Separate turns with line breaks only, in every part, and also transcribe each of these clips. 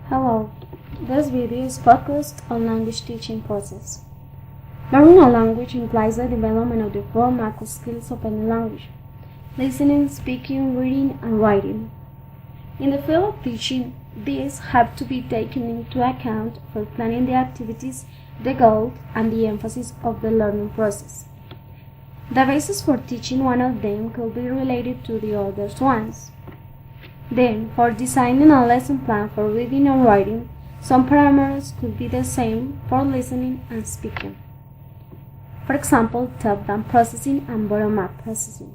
Hello, this video is focused on language teaching process. Learning a language implies the development of the four macro skills of any language: listening, speaking, reading, and writing. In the field of teaching, these have to be taken into account for planning the activities, the goals, and the emphasis of the learning process. The basis for teaching one of them could be related to the other ones. Then, for designing a lesson plan for reading and writing, some parameters could be the same for listening and speaking. For example, top-down processing and bottom-up processing.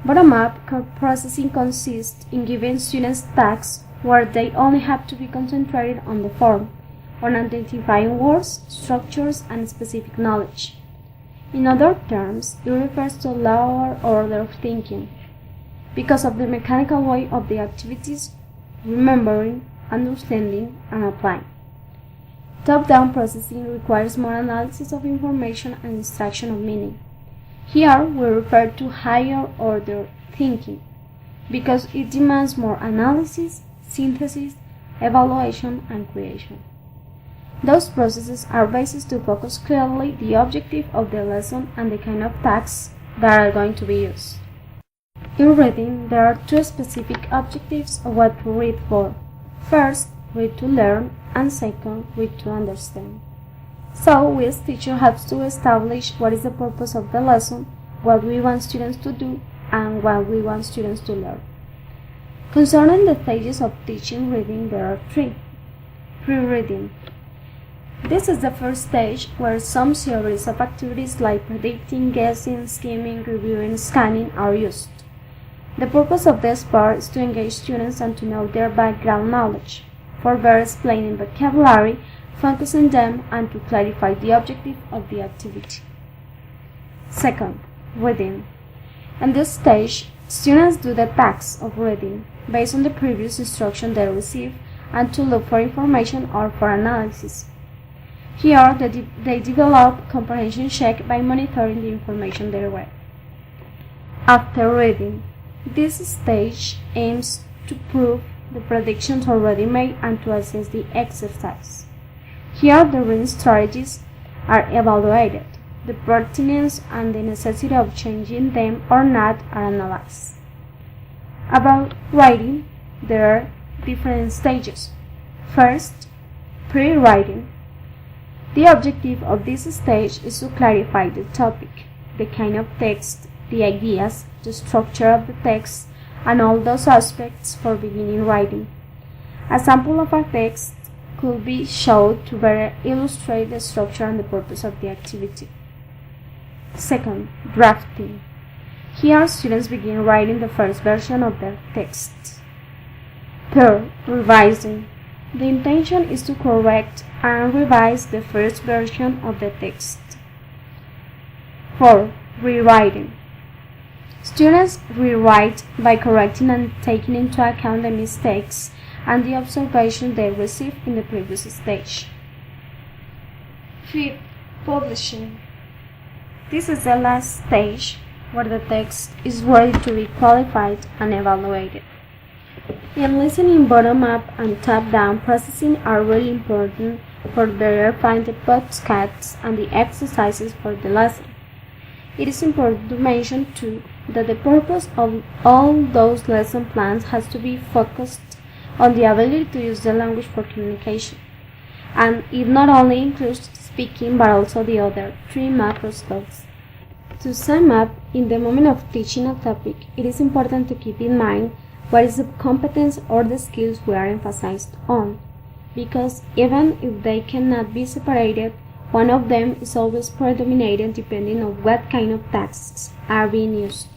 Bottom-up processing consists in giving students tasks where they only have to be concentrated on the form, on identifying words, structures, and specific knowledge. In other terms, it refers to a lower order of thinking, because of the mechanical way of the activities, remembering, understanding, and applying. Top-down processing requires more analysis of information and extraction of meaning. Here we refer to higher order thinking, because it demands more analysis, synthesis, evaluation, and creation. Those processes are bases to focus clearly the objective of the lesson and the kind of tasks that are going to be used. In reading, there are two specific objectives of what to read for. First, read to learn, and second, read to understand. So, we as teachers have to establish what is the purpose of the lesson, what we want students to do, and what we want students to learn. Concerning the stages of teaching reading, there are three. Pre-reading. This is the first stage where some series of activities like predicting, guessing, skimming, reviewing, scanning are used. The purpose of this part is to engage students and to know their background knowledge, further explaining vocabulary, focusing them, and to clarify the objective of the activity. Second, reading. In this stage, students do the tasks of reading based on the previous instruction they receive and to look for information or for analysis. Here, they develop comprehension check by monitoring the information they read. After reading, this stage aims to prove the predictions already made and to assess the exercise. Here, the reading strategies are evaluated. The pertinence and the necessity of changing them or not are analyzed. About writing, there are different stages. First, pre-writing. The objective of this stage is to clarify the topic, the kind of text, the ideas, the structure of the text, and all those aspects for beginning writing. A sample of a text could be shown to better illustrate the structure and the purpose of the activity. Second, drafting. Here, students begin writing the first version of their text. Third, revising. The intention is to correct and revise the first version of the text. Fourth, rewriting. Students rewrite by correcting and taking into account the mistakes and the observation they received in the previous stage. Fifth, publishing. This is the last stage where the text is ready to be qualified and evaluated. In listening, bottom-up and top-down processing are really important for verifying the podcasts and the exercises for the lesson. It is important to mention, too, that the purpose of all those lesson plans has to be focused on the ability to use the language for communication, and it not only includes speaking but also the other three macro skills. To sum up, in the moment of teaching a topic, it is important to keep in mind what is the competence or the skills we are emphasized on, because even if they cannot be separated, one of them is always predominating depending on what kind of tasks are being used.